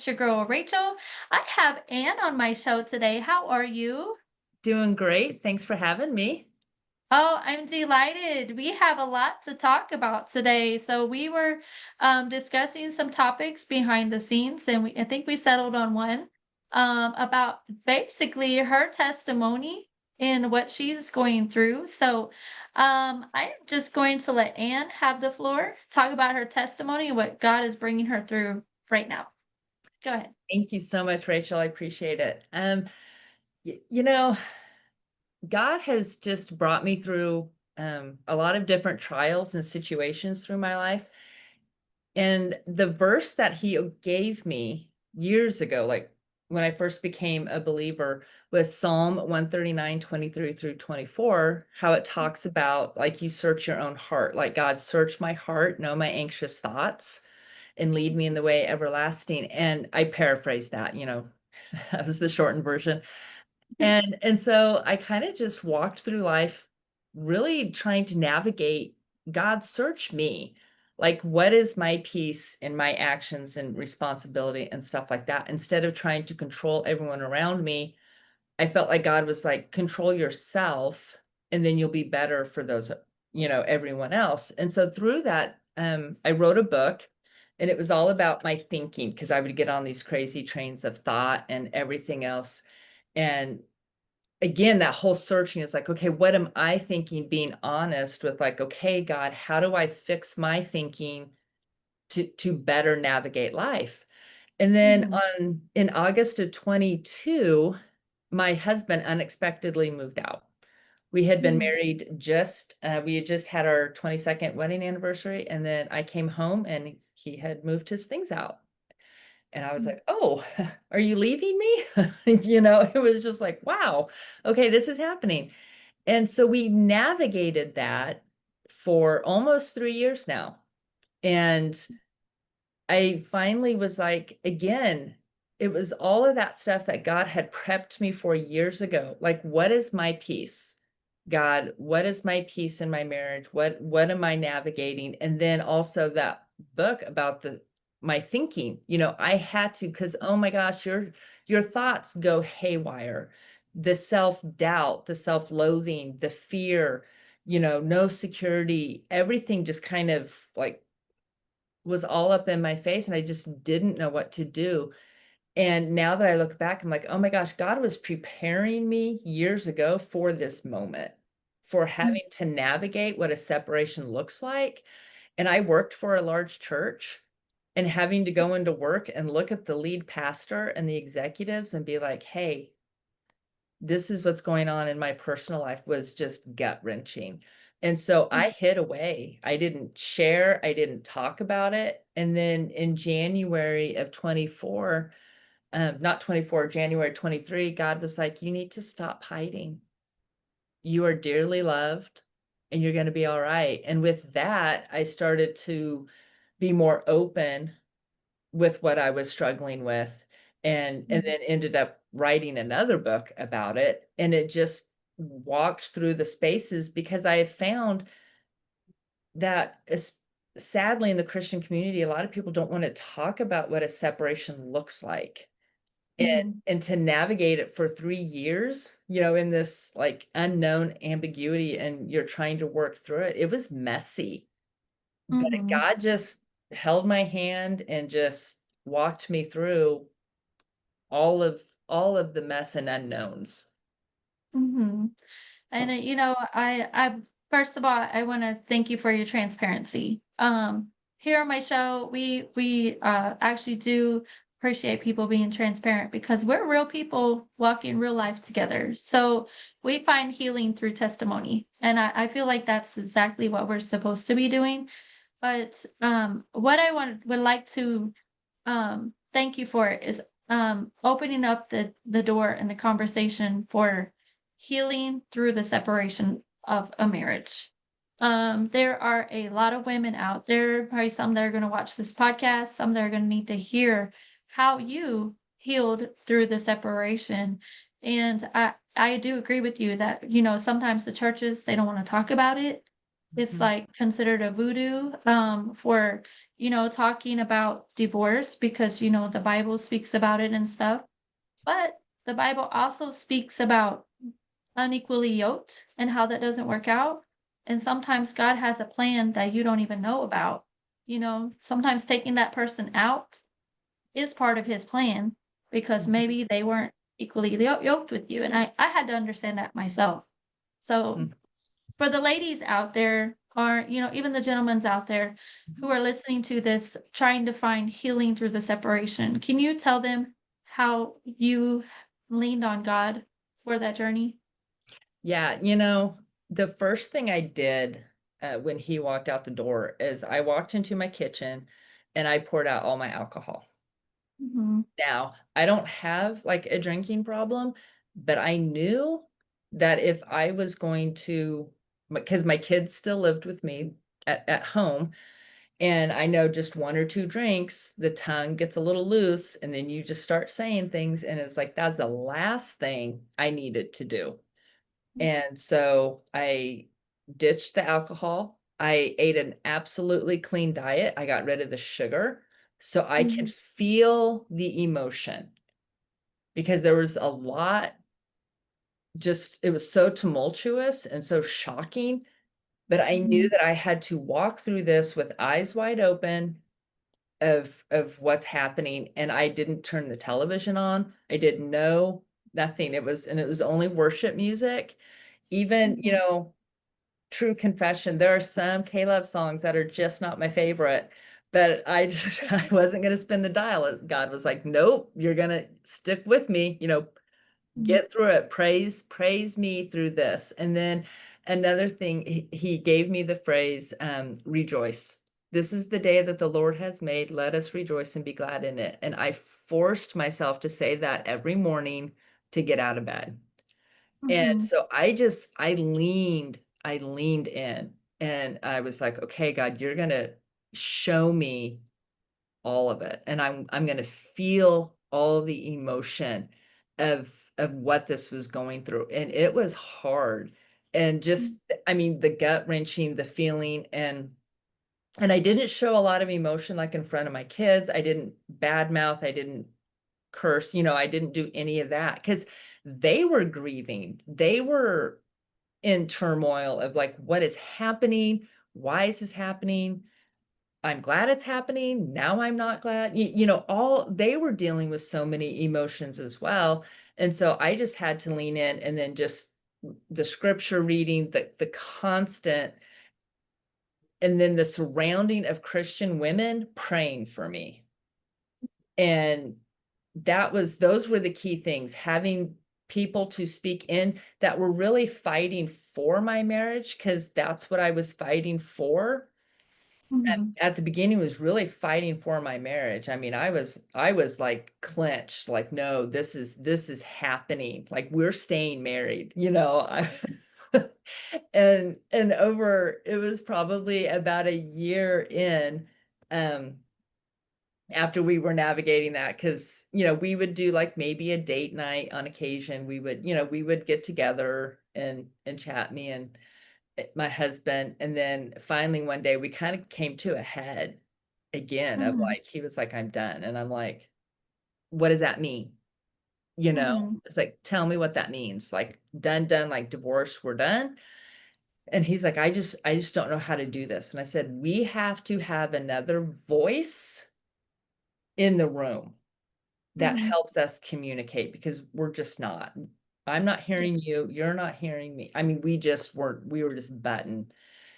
It's your girl, Rachel. I have Anne on my show today. How are you? Doing great. Thanks for having me. Oh, I'm delighted. We have a lot to talk about today. So we were discussing some topics behind the scenes, and I think we settled on one about basically her testimony and what she's going through. So I'm just going to let Anne have the floor, talk about her testimony and what God is bringing her through right now. Go ahead. Thank you so much, Rachel. I appreciate it. Y you know, God has just brought me through, a lot of different trials and situations through my life, and the verse that he gave me years ago, like, when I first became a believer, was Psalm 139, 23 through 24, how it talks about, like, you search your own heart, like, "God, search my heart, know my anxious thoughts, and lead me in the way everlasting." And I paraphrase that, that was the shortened version. And so I kinda just walked through life really trying to navigate, God, search me. Like, what is my piece in my actions and responsibility and stuff like that? Instead of trying to control everyone around me, I felt like God was like, "Control yourself, and then you'll be better for those, everyone else." And so through that, I wrote a book, and it was all about my thinking because I would get on these crazy trains of thought and everything else. And again, that whole searching is like, "Okay, what am I thinking?" Being honest with like, "Okay, God, how do I fix my thinking to better navigate life?" And then Mhm. in August of 22, my husband unexpectedly moved out. We had been Mhm. married we had just had our 22nd wedding anniversary, and then I came home and he had moved his things out. And I was Mhm. like, "Oh, are you leaving me?" It was just like, "Wow, okay, this is happening." And so we navigated that for almost 3 years now. And I finally was like, again, it was all of that stuff that God had prepped me for years ago. Like, what is my peace? God, what is my peace in my marriage? What am I navigating? And then also that book about the my thinking. I had to because oh my gosh, your thoughts go haywire. The self-doubt, the self-loathing, the fear, no security, everything just kind of like was all up in my face and I just didn't know what to do. And now that I look back, I'm like, "Oh my gosh, God was preparing me years ago for this moment, for Mhm. having to navigate what a separation looks like." And I worked for a large church and having to go into work and look at the lead pastor and the executives and be like, "Hey, this is what's going on in my personal life," was just gut-wrenching. And so I hid away. I didn't share, I didn't talk about it. And then in January of 24, not 24, January 23, God was like, "You need to stop hiding. You are dearly loved, and you're gonna be alright." And with that, I started to be more open with what I was struggling with, and Mhm. then ended up writing another book about it, and it just walked through the spaces because I have found that sadly in the Christian community, a lot of people don't wanna talk about what a separation looks like. And Mhm. and to navigate it for 3 years, in this, like, unknown ambiguity, and you're trying to work through it, it was messy, but Mhm. God just held my hand and just walked me through all of the mess and unknowns. Mhm. And I first of all, I want to thank you for your transparency. Here on my show, we actually do appreciate people being transparent because we're real people walking real life together. So we find healing through testimony, and I feel like that's exactly what we're supposed to be doing. But what I would like to thank you for it is opening up the door and the conversation for healing through the separation of a marriage. There are a lot of women out there, probably some that are going to watch this podcast, some that are going to need to hear how you healed through the separation. And I do agree with you that sometimes the churches they don't want to talk about it, It's Mhm. like considered a voodoo, for, talking about divorce because, the Bible speaks about it and stuff. But the Bible also speaks about unequally yoked and how that doesn't work out. And sometimes God has a plan that you don't even know about. Sometimes taking that person out is part of his plan because Mhm. maybe they weren't equally yoked with you. And I had to understand that myself. So Mm. for the ladies out there, or, even the gentlemen's out there who are listening to this, trying to find healing through the separation, can you tell them how you leaned on God for that journey? Yeah, the first thing I did, when he walked out the door is I walked into my kitchen and I poured out all my alcohol. Mhm, Now, I don't have, like, a drinking problem, but I knew that if I was going to, because my kids still lived with me at home, and I know just 1 or 2 drinks, the tongue gets a little loose, and then you just start saying things, and it's like, that's the last thing I needed to do. And so I ditched the alcohol. I ate an absolutely clean diet. I got rid of the sugar so I can mhm, feel the emotion because there was a lot, just it was so tumultuous and so shocking, but I knew mhm, that I had to walk through this with eyes wide open of what's happening, and I didn't turn the television on. I did no nothing. It was only worship music. Even, mhm, true confession, there are some K-Love songs that are just not my favorite, but I just I wasn't gonna spin the dial. God was like, "Nope, you're gonna stick with me, mhm, get through it. Praise me through this." And then another thing, he gave me the phrase, "Rejoice. This is the day that the Lord has made. Let us rejoice and be glad in it." And I forced myself to say that every morning to get out of bed. And mhm, so I leaned in, and I was like, "Okay, God, you're gonna show me all of it, and I'm gonna feel all the emotion of what this was going through." And it was hard, and mhm, just I mean, the gut wrenching, the feeling, and I didn't show a lot of emotion, like, in front of my kids. I didn't badmouth, I didn't curse, I didn't do any of that because they were grieving. They were in turmoil of like, what is happening? Why is this happening? I'm glad it's happening. Now I'm not glad. All they were dealing with so many emotions as well. And so I just had to lean in and then just the scripture reading, the constant, and then the surrounding of Christian women praying for me. And those were the key things, having people to speak in that were really fighting for my marriage, because that's what I was fighting for. mhm, At the beginning, was really fighting for my marriage. I mean, I was, like, clenched, like, "No, this is happening, like, we're staying married," I and over it was probably about a year in, um after we were navigating that, because we would do, like, maybe a date night on occasion. We would get together and chat, me and, my husband, and then finally one day we kinda came to a head again of, mhm, like, he was like, "I'm done," and I'm like, "What does that mean?" mhm, It's like, "Tell me what that means." Like, done, like, divorce, we're done? And he's like, "I just don't know how to do this." And I said, "We have to have another voice in the room that mhm. helps us communicate, because we're just not. I'm not Yeah. hearing you, you're not hearing me." I mean, we were just button.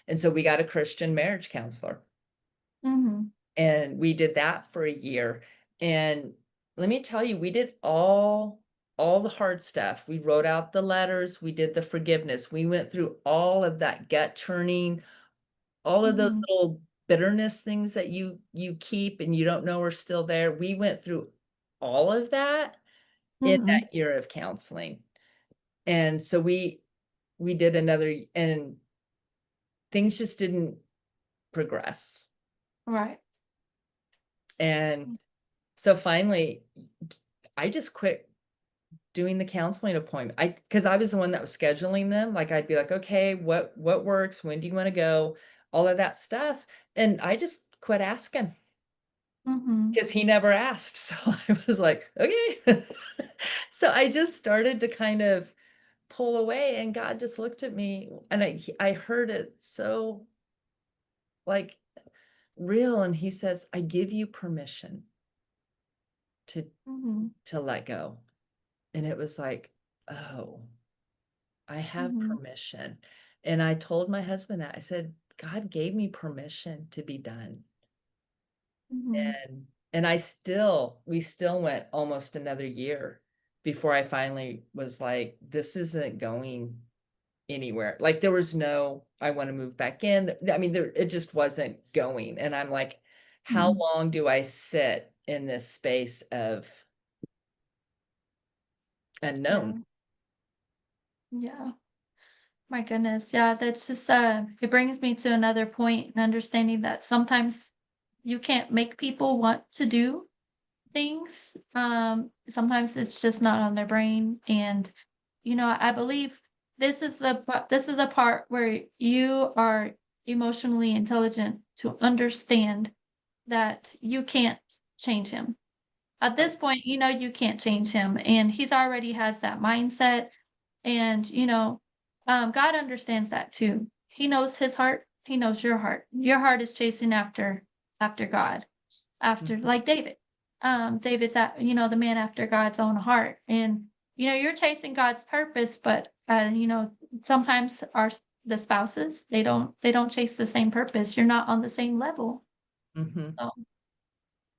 And so we got a Christian marriage counselor, Mhm, and we did that for a year. And let me tell you, we did all the hard stuff. We wrote out the letters, we did the forgiveness. We went through all of that gut churning, all of those mhm, little bitterness things that you keep and you don't know are still there. We went through all of that in mhm. that year of counseling. And so we did and things just didn't progress. Right. And so finally I just quit doing the counseling appointment. Because I was the one that was scheduling them, like, I'd be like, "Okay, what works? When do you wanna go?" All of that stuff, and I just quit asking Mhm. because he never asked, so I was like, "Okay." So I just started to kind of pull away, and God just looked at me, and I heard it so, like, real, and he says, "I give you permission to Mhm. let go." And it was like, "Oh, I have Mhm. permission." And I told my husband that. I said, "God gave me permission to be done." Mhm. And we still went almost another year before I finally was like, "This isn't going anywhere." Like, there was no, "I wanna move back in." I mean, there it just wasn't going, and I'm like, "How Mhm. long do I sit in this space of Yeah. unknown?" Yeah. My goodness. Yeah, that's just it brings me to another point and understanding that sometimes you can't make people want to do things. Sometimes it's just not on their brain. And I believe this is the part where you are emotionally intelligent to understand that you can't change him. At Right, this point, you can't change him, and he's already has that mindset. And God understands that too. He knows his heart. He knows your heart. Your heart is chasing after God, after mhm, like David. David's the man after God's own heart. And you're chasing God's purpose, but sometimes the spouses, they don't chase the same purpose. You're not on the same level. mhm, So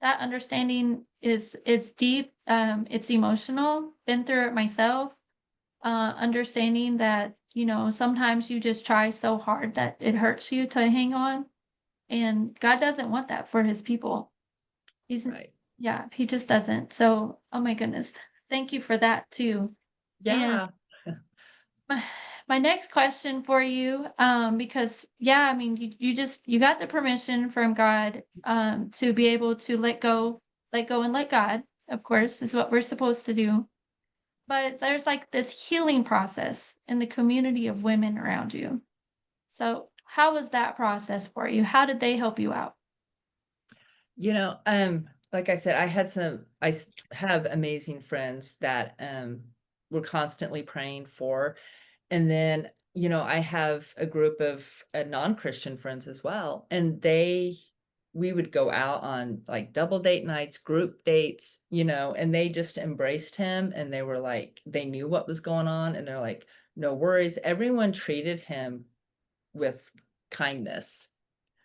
that understanding is deep. It's emotional. Been through it myself. Understanding that sometimes you just try so hard that it hurts you to hang on, and God doesn't want that for His people. He's right. Yeah, He just doesn't. So, oh my goodness, thank you for that too. And Yeah. my my next question for you, because yeah, I mean, you got the permission from God, to be able to let go and let God. Of course, is what we're supposed to do. But there's like this healing process in the community of women around you. So, how was that process for you? How did they help you out? Like I said, have amazing friends that, we're constantly praying for. And then, I have a group of, non-Christian friends as well, and we would go out on, like, double date nights, group dates, and they just embraced him, and they were like they knew what was going on, and they're like, "No worries." Everyone treated him with kindness,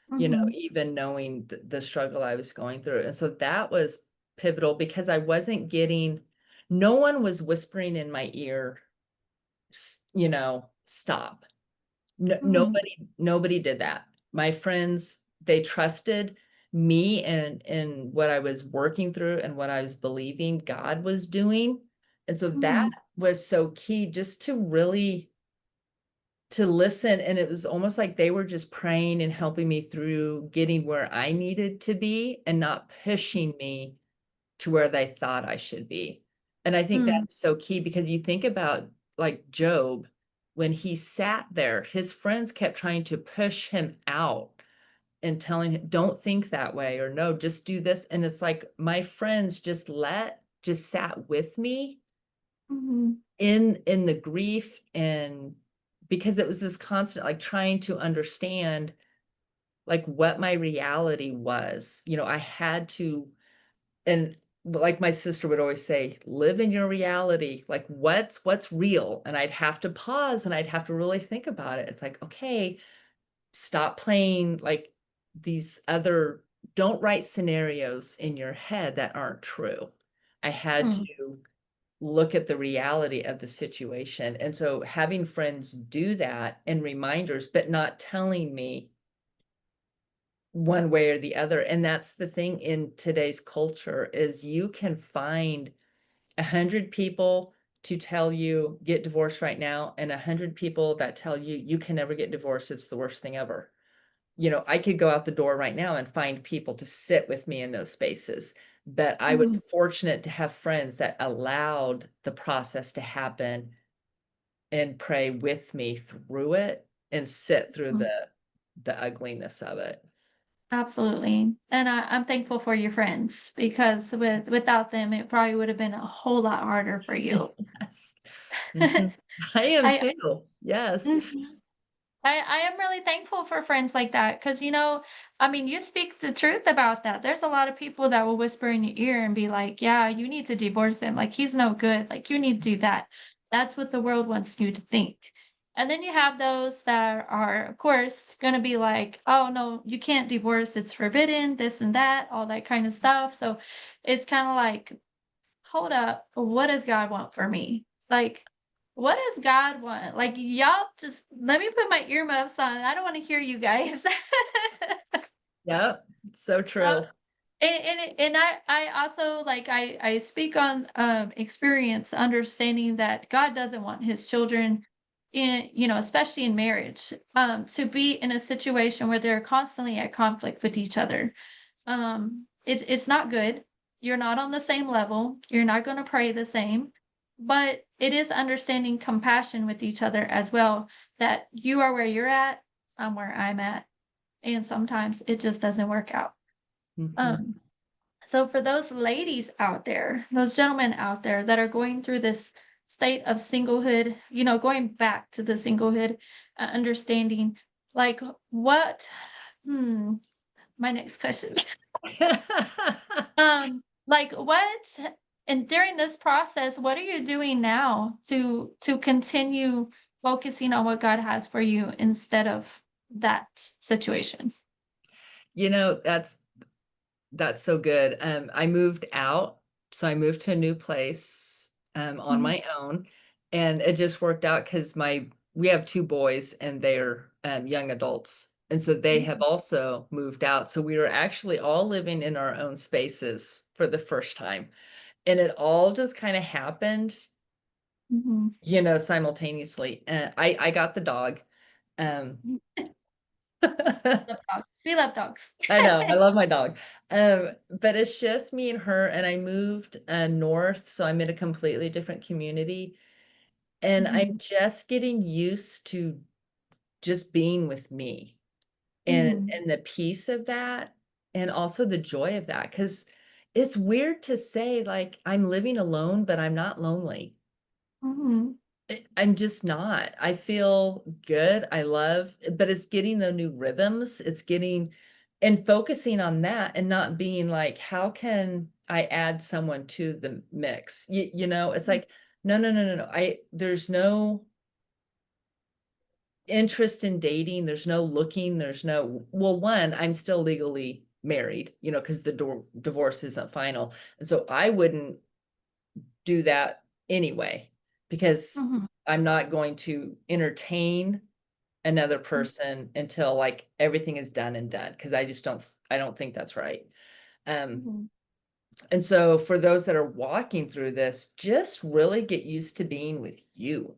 Mhm. even knowing the struggle I was going through, and so that was pivotal because I wasn't getting no one was whispering in my ear, "Stop." No, Mhm. nobody did that. My friends, they trusted me and what I was working through and what I was believing God was doing, and so that Mhm. was so key just to really to listen, and it was almost like they were just praying and helping me through getting where I needed to be and not pushing me to where they thought I should be. And I think Mm. that's so key because you think about, like, Job, when he sat there, his friends kept trying to push him out and telling him, "Don't think that way," or, "No, just do this," and it's like my friends just sat with me Mhm. in the grief, and because it was this constant, like, trying to understand, like, what my reality was. I had to, and like my sister would always say, "Live in your reality." Like, what's real? And I'd have to pause, and I'd have to really think about it. It's like, "Okay, stop playing, like, these other don't write scenarios in your head that aren't true." I had Mm. to look at the reality of the situation, and so having friends do that and reminders, but not telling me one way or the other, and that's the thing in today's culture is you can find 100 people to tell you, "Get divorced right now," and 100 people that tell you, "You can never get divorced, it's the worst thing ever." I could go out the door right now and find people to sit with me in those spaces. but I was Mhm, fortunate to have friends that allowed the process to happen and pray with me through it and sit through mhm. the ugliness of it. Absolutely. And I'm thankful for your friends because without them, it probably would have been a whole lot harder for you. Yes. Mhm. I am I too. Yes. mhm. I am really thankful for friends like that because, I mean, you speak the truth about that. There's a lot of people that will whisper in your ear and be like, yeah, you need to divorce him. Like, he's no good. Like, you need to do that. That's what the world wants you to think. And then you have those that are, of course, going to be like, oh, no, you can't divorce. It's forbidden, this and that, all that kind of stuff. So it's kind of like, hold up, what does God want for me? Like, what does God want? Like, y'all just let me put my earmuffs on. I don't want to hear you guys. Yep. So uh, true. and I also like I speak on experience, understanding that God doesn't want His children in especially in marriage to be in a situation where they're constantly at conflict with each other. It's not good. You're not on the same level. You're not going to pray the same. But it is understanding compassion with each other as well, that you are where you're at, I'm where I'm at, and sometimes it just doesn't work out. Mhm. Um, so for those ladies out there, those gentlemen out there that are going through this state of singlehood, going back to the singlehood, understanding like what hmm, my next question. Like what and during this process, what are you doing now to continue focusing on what God has for you instead of that situation? You know, that's so good. I moved out, so I moved to a new place, on Mhm, my own, and it just worked out because we have 2 boys, and they're, young adults, and so they have mhm, also moved out, so we were actually all living in our own spaces for the first time, and it all just kinda happened, mhm. simultaneously. I got the dog, um Love dogs. We love dogs. I know, I love my dog. But it's just me and her, and I moved, north, so I'm in a completely different community, and I'm Mhm, just getting used to just being with me, and mhm, the peace of that, and also the joy of that. Because it's weird to say, like, I'm living alone, but I'm not lonely. mhm, I'm just not. I feel good, I love but it's getting the new rhythms, it's getting and focusing on that and not being like, "How can I add someone to the mix?" It's mhm, like, "No, no, no, no, no, there's no interest in dating, there's no looking, there's no" well, 1, I'm still legally married, because the divorce isn't final, and so I wouldn't do that anyway, because mhm, I'm not going to entertain another mhm, person until, like, everything is done and done, because I don't think that's right. Um, mhm, and so for those that are walking through this, just really get used to being with you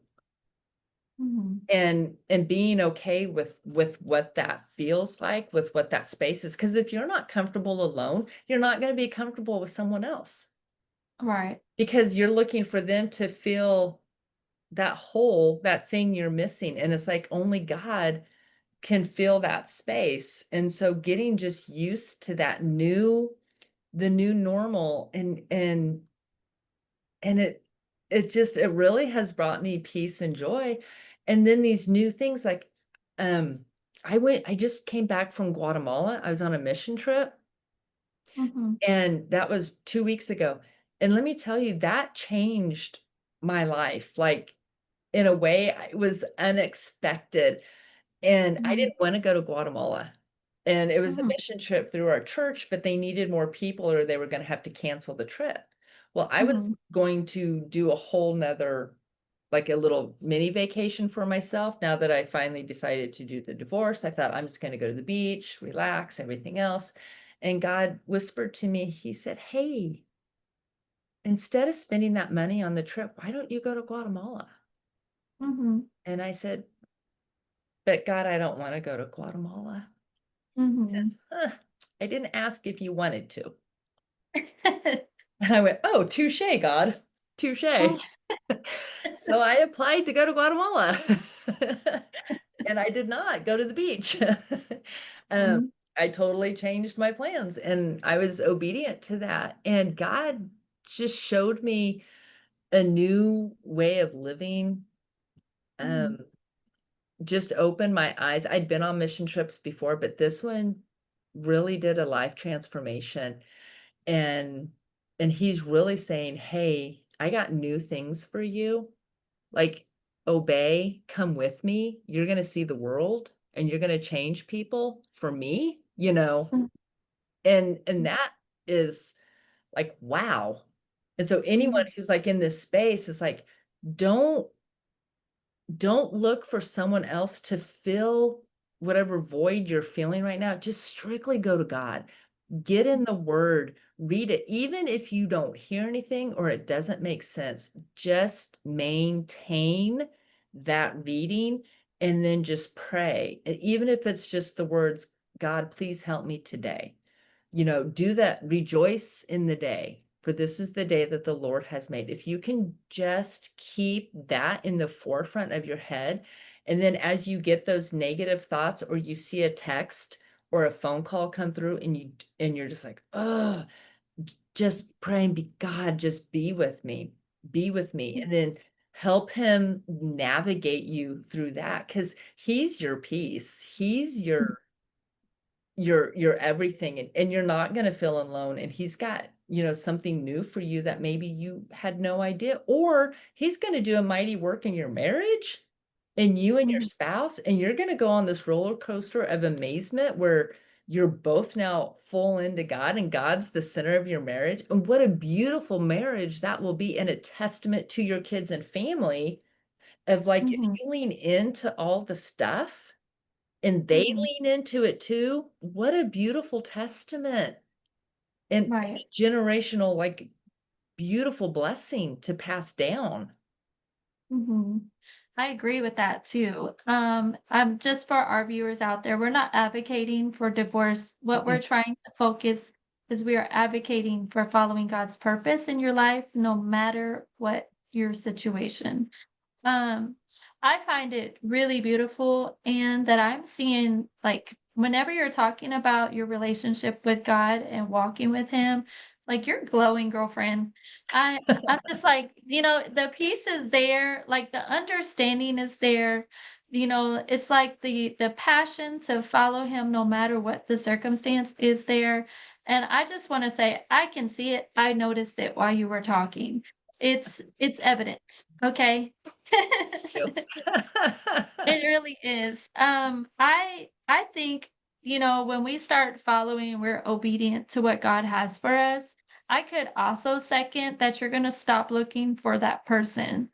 mhm, and being okay with what that feels like, with what that space is. Because if you're not comfortable alone, you're not gonna be comfortable with someone else, right. because you're looking for them to feel that hole, that thing you're missing, and it's like only God can fill that space, and so getting just used to the new normal and it really has brought me peace and joy, and then these new things like, um, I just came back from Guatemala, I was on a mission trip, Mhm, and that was 2 weeks ago, and let me tell you, that changed my life, like, in a way, it was unexpected. And I mhm, didn't wanna go to Guatemala, and it was a mhm, mission trip through our church, but they needed more people or they were gonna have to cancel the trip. Well, I was mhm, going to do a whole 'nother like, a little mini vacation for myself now that I finally decided to do the divorce. I thought, "I'm just gonna go to the beach, relax, everything else," and God whispered to me, he said, "Hey, instead of spending that money on the trip, why don't you go to Guatemala?" mhm, And I said, "But God, I don't wanna go to Guatemala." mhm. Says, "Huh, I didn't ask if you wanted to." And I went, "Oh, touche, God, touche." So I applied to go to Guatemala, and I did not go to the beach. Um, Mhm, I totally changed my plans, and I was obedient to that, and God just showed me a new way of living, mhm, um, just opened my eyes. I'd been on mission trips before, but this one really did a life transformation, and he's really saying, "Hey, I got new things for you." Like, obey, come with me, you're gonna see the world, and you're gonna change people for me, mhm, and that is like, wow. And so anyone mhm, who's, like, in this space is like, don't don't look for someone else to fill whatever void you're feeling right now, just strictly go to God. Get in the word, read it, even if you don't hear anything or it doesn't make sense, just maintain that reading and then just pray. And even if it's just the words, God, please help me today. Do that, rejoice in the day, for this is the day that the Lord has made. If you can just keep that in the forefront of your head, and then as you get those negative thoughts or you see a text or a phone call come through and you're just like, oh, just pray and be God, just be with me. Be with me. mhm, And then help him navigate you through that because he's your peace. He's your everything, and you're not gonna feel alone, and he's got, something new for you that maybe you had no idea, or he's gonna do a mighty work in your marriage, and you and your mhm, spouse, and you're gonna go on this roller coaster of amazement where you're both now full into God, and God's the center of your marriage, and what a beautiful marriage that will be, and a testament to your kids and family of, like, if mhm, you lean into all the stuff and they mhm. lean into it too, what a beautiful testament and Right. generational, like, beautiful blessing to pass down. Mhm. I agree with that too. Just for our viewers out there, we're not advocating for divorce. What Mhm, we're trying to focus is we are advocating for following God's purpose in your life, no matter what your situation. Um, I find it really beautiful and that I'm seeing like whenever you're talking about your relationship with God and walking with him, like you're glowing, girlfriend. I'm just like, the peace is there, like the understanding is there. It's like the passion to follow him no matter what the circumstance is there. And I just want to say I can see it. I noticed it while you were talking. It's evident, okay? you. It really is. I think, when we start following, we're obedient to what God has for us. I could also second that you're gonna stop looking for that person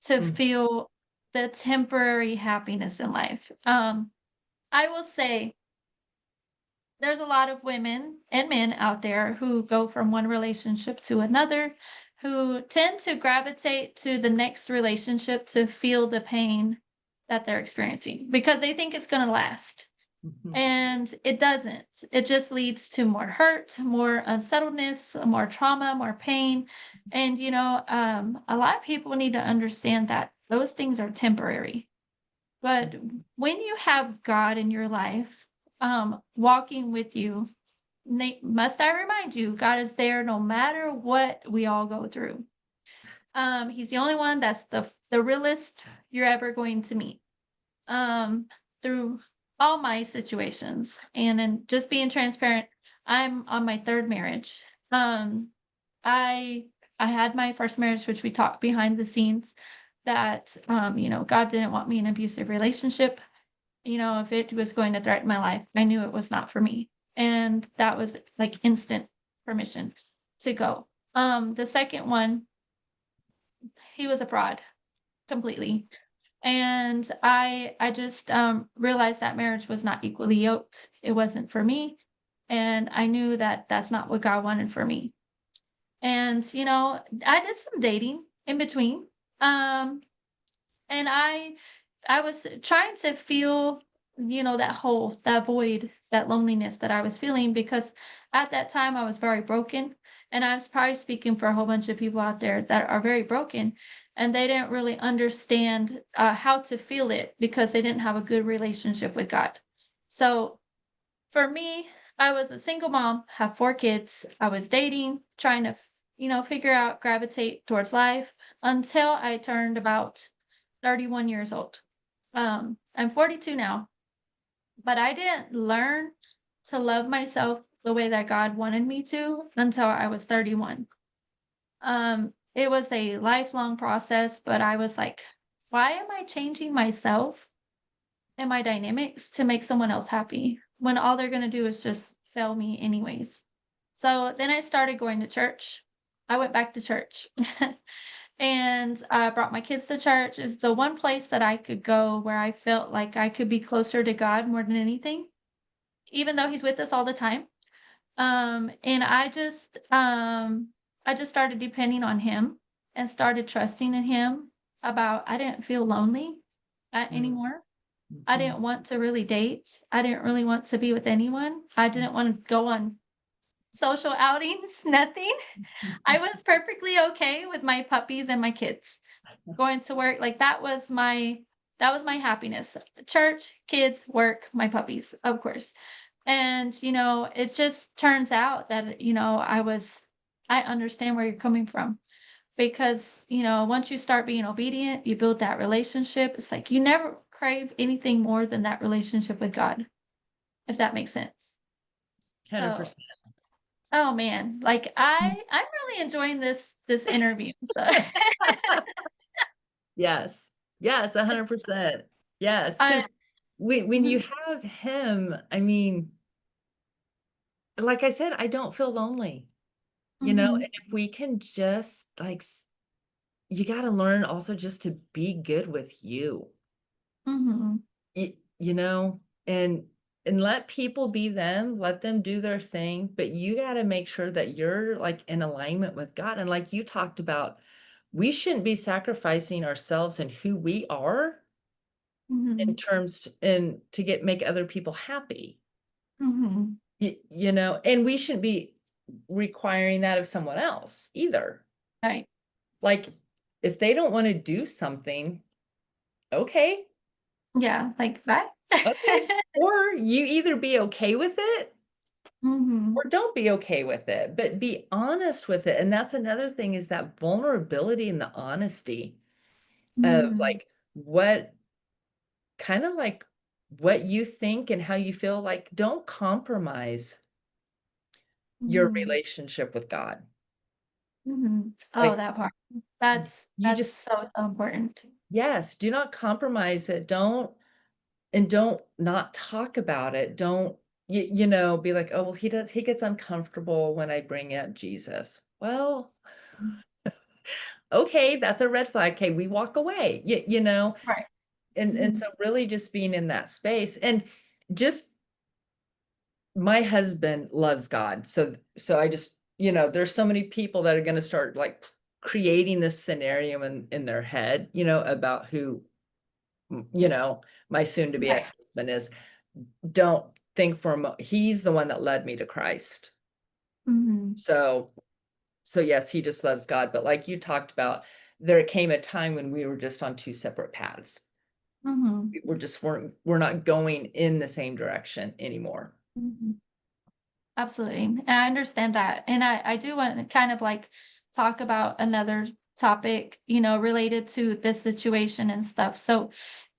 to Mm, feel the temporary happiness in life. I will say there's a lot of women and men out there who go from one relationship to another, who tend to gravitate to the next relationship to feel the pain that they're experiencing because they think it's going to last. mhm. And it doesn't. It just leads to more hurt, more unsettledness, more trauma, more pain. And, a lot of people need to understand that those things are temporary, but when you have God in your life, walking with you, must I remind you, God is there no matter what we all go through. He's the only one that's the realest you're ever going to meet. Through all my situations, and in just being transparent, I'm on my third marriage. I I had my first marriage, which we talked behind the scenes, that God didn't want me in an abusive relationship. If it was going to threaten my life, I knew it was not for me. And that was like instant permission to go. The second one, he was a fraud completely. And I just realized that marriage was not equally yoked. It wasn't for me. And I knew that that's not what God wanted for me. And I did some dating in between. Um and I was trying to feel, that hole, that void, that loneliness that I was feeling because at that time I was very broken And I was probably speaking for a whole bunch of people out there that are very broken, and they didn't really understand how to feel it because they didn't have a good relationship with God. So for me, I was a single mom, have 4 kids. I was dating, trying to, figure out, gravitate towards life until I turned about 31 years old. I'm 42 now, but I didn't learn to love myself the way that God wanted me to until I was 31. It was a lifelong process, but I was like, why am I changing myself and my dynamics to make someone else happy when all they're going to do is just fail me anyways? So then I started going to church. I went back to church and I brought my kids to church. It's the one place that I could go where I felt like I could be closer to God more than anything, even though he's with us all the time. And I just started depending on him and started trusting in him. About I didn't feel lonely Mm, anymore. I mhm. didn't want to really date. I didn't really want to be with anyone. I didn't want to go on social outings, nothing. I was perfectly okay with my puppies and my kids. Going to work, like, that was my happiness. Church, kids, work, my puppies, of course. And, it just turns out that, I understand where you're coming from because, once you start being obedient, you build that relationship. It's like you never crave anything more than that relationship with God, if that makes sense. So, 100%. oh man, like I'm really enjoying this interview. So Yes. Yes, 100%. Yes, I 'cause when you mhm, have him, I mean, like I said, I don't feel lonely, mhm, and if we can just, like, you gotta learn also just to be good with you, mhm, you know, and let people be them, let them do their thing, but you gotta make sure that you're, like, in alignment with God, and like you talked about, we shouldn't be sacrificing ourselves and who we are in mhm, terms and to get make other people happy, mhm. and we shouldn't be requiring that of someone else either. Right. Like, if they don't wanna do something, okay, Yeah, like that. okay, or you either be okay with it Mhm, or don't be okay with it, but be honest with it, and that's another thing is that vulnerability and the honesty of, mhm, like, what kinda like what you think and how you feel, like, don't compromise your mhm, relationship with God. mhm. Oh, Like, that part. you That's just so important. yes, do not compromise it, don't not talk about it, don't be like, "Oh, well, he gets uncomfortable when I bring up Jesus." Well, okay, that's a red flag, okay, we walk away, Right. and Mhm, so really just being in that space, and just my husband loves God, so I just there's so many people that are gonna start, like, creating this scenario in their head, about who, my soon to be right. ex-husband is. Don't think for a he's the one that led me to Christ. Mhm, So yes, he just loves God, but like you talked about, there came a time when we were just on 2 separate paths. mhm, We're not going in the same direction anymore. mhm. Absolutely. And I understand that. And I do want to kind of like talk about another topic, related to this situation and stuff. So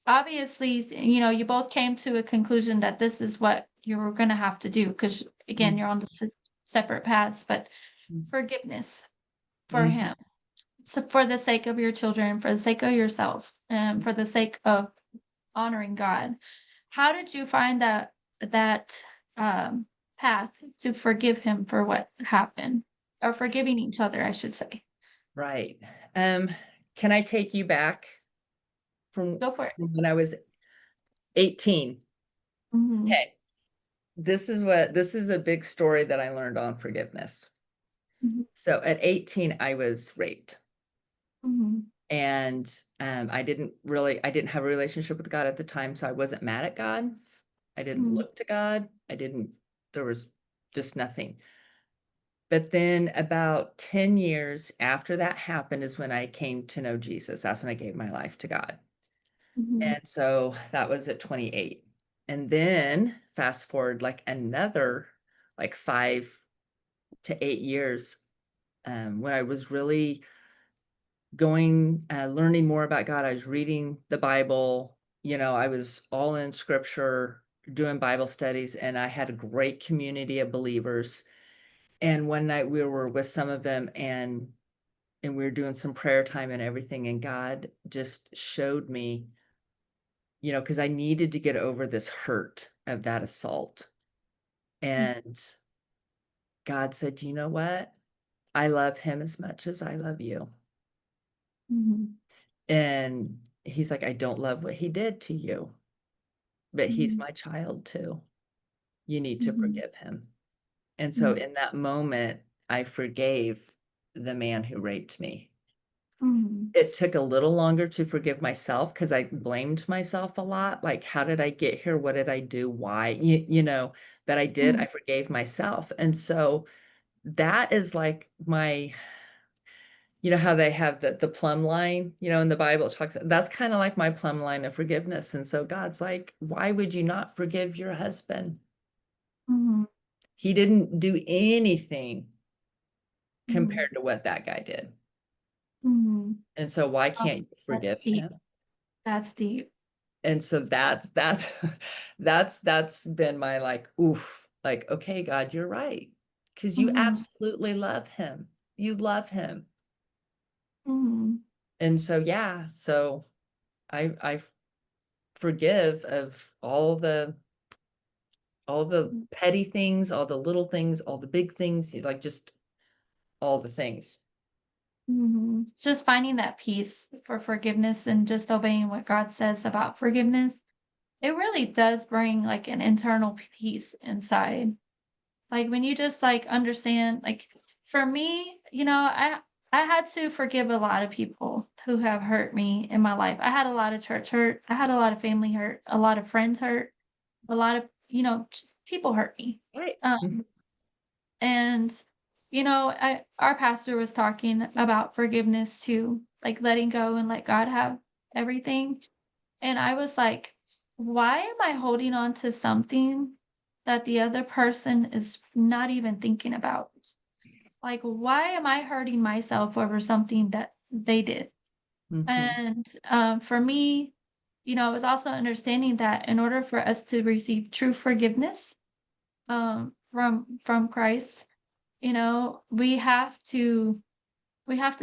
obviously, you both came to a conclusion that this is what you were going to have to do because, again, Mm, you're on the separate paths, but mm, forgiveness for mhm, him. So for the sake of your children, for the sake of yourself, and for the sake of honoring God. How did you find that um, path to forgive him for what happened, or forgiving each other, I should say? right. Um, can I take you back Go for it. from when I was 18? Mhm, Okay. This is a big story that I learned on forgiveness. mhm, So at 18, I was raped. mhm, And, I didn't have a relationship with God at the time, so I wasn't mad at God. I didn't mhm, look to God. I didn't there was just nothing. But then about 10 years after that happened is when I came to know Jesus. That's when I gave my life to God. Mhm. And so that was at 28. And then fast forward like another like 5 to 8 years, when I was really going, learning more about God. I was reading the Bible, I was all in scripture, doing Bible studies, and I had a great community of believers. And one night we were with some of them, and we were doing some prayer time and everything, and God just showed me, because I needed to get over this hurt of that assault. And God said, "You know what? I love him as much as I love you." Mhm. And he's like, "I don't love what he did to you, but he's Mhm. my child too. You need to Mhm. forgive him." And so Mhm. in that moment, I forgave the man who raped me. Mhm. It took a little longer to forgive myself because I blamed myself a lot. Like, how did I get here? What did I do? Why? But I did, Mhm. I forgave myself. And so that is like my, how they have the plumb line, in the Bible it talks, that's kind of like my plumb line of forgiveness. And so God's like, why would you not forgive your husband? Mhm. He didn't do anything Mhm. compared to what that guy did. Mhm. And so why Oh, can't you that's forgive deep. him? That's deep. And so that's that's been my like, oof, like, okay, God, you're right. Because you Mhm. absolutely love him. You love him. Mhm. And so yeah, so I forgive of all the petty things, all the little things, all the big things, like just all the things. Mhm. Just finding that peace for forgiveness and just obeying what God says about forgiveness, it really does bring like an internal peace inside. Like when you just like understand, like for me, I had to forgive a lot of people who have hurt me in my life. I had a lot of church hurt. I had a lot of family hurt, a lot of friends hurt, a lot of, just people hurt me. Right. Mhm, Um, and our pastor was talking about forgiveness too, like letting go and let God have everything. And I was like, why am I holding on to something that the other person is not even thinking about? Like, why am I hurting myself over something that they did? mhm, And for me, it was also understanding that in order for us to receive true forgiveness from Christ, we have to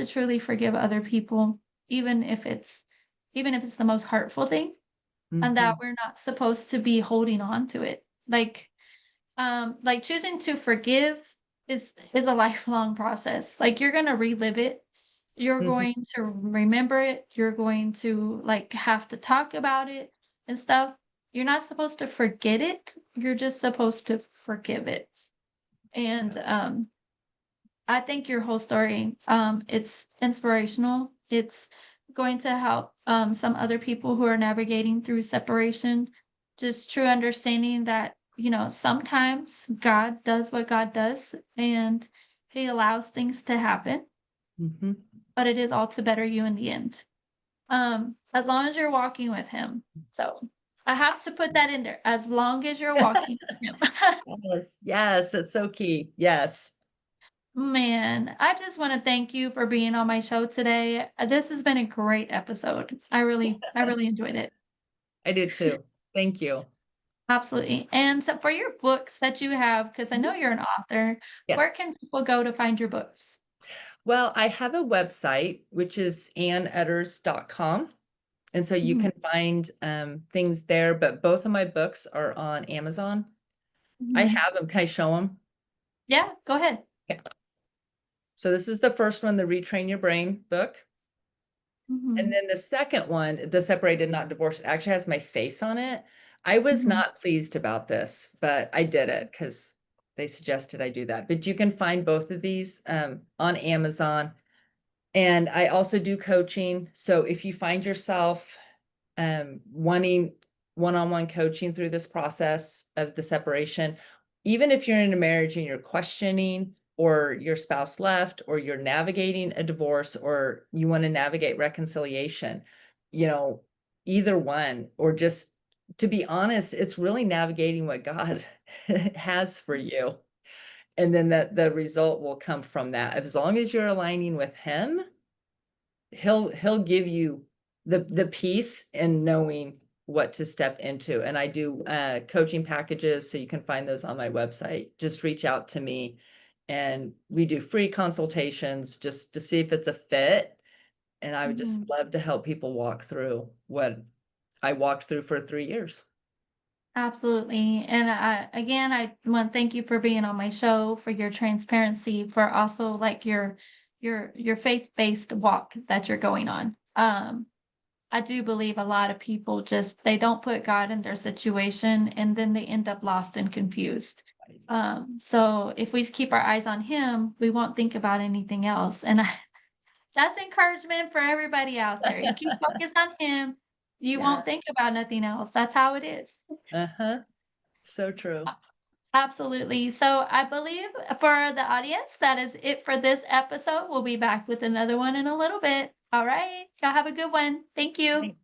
truly forgive other people, even if it's the most hurtful thing, and that mhm, we're not supposed to be holding on to it. Like choosing to forgive is a lifelong process. Like you're gonna relive it. You're mhm, going to remember it. You're going to like have to talk about it and stuff. You're not supposed to forget it. You're just supposed to forgive it. And I think your whole story, it's inspirational. It's going to help some other people who are navigating through separation. Just true understanding that, sometimes God does what God does and he allows things to happen, mhm. but it is all to better you in the end. As long as you're walking with him. So I have to Yes. put that in there. As long as you're walking with him. Yes, yes, that's so key. Yes. Man, I just want to thank you for being on my show today. This has been a great episode. I really enjoyed it. I did too. Thank you. Absolutely. And so for your books that you have, because I know Mhm. you're an author, where Yes. can people go to find your books? Well, I have a website, which is annutters.com. And so you Mhm, can find things there, but both of my books are on Amazon. I mhm. have them. Can I show them? Yeah, go ahead. Okay. So this is the first one, the Retrain Your Brain book. And Mhm, then the second one, the Separated Not Divorced, it actually has my face on it. I was mhm, not pleased about this, but I did it because they suggested I do that. But you can find both of these on Amazon. And I also do coaching. So if you find yourself wanting one-on-one coaching through this process of the separation, even if you're in a marriage and you're questioning, or your spouse left, or you're navigating a divorce, or you wanna navigate reconciliation, you know, either one, or just to be honest, it's really navigating what God has for you, and then the result will come from that. As long as you're aligning with Him, He'll give you the peace in knowing what to step into, and I do, coaching packages, so you can find those on my website. Just reach out to me, and we do free consultations just to see if it's a fit, and I would just Mhm. love to help people walk through what I walked through for 3 years. Absolutely. And again, I want to thank you for being on my show, for your transparency, for also like your faith-based walk that you're going on. I do believe a lot of people just they don't put God in their situation and then they end up lost and confused. So if we keep our eyes on him, we won't think about anything else. And that's encouragement for everybody out there. You keep focused on him, you Yeah, won't think about nothing else. That's how it is. uh-huh, so true. Absolutely. So I believe for the audience, that is it for this episode. We'll be back with another one in a little bit. All right. Y'all have a good one. Thank you.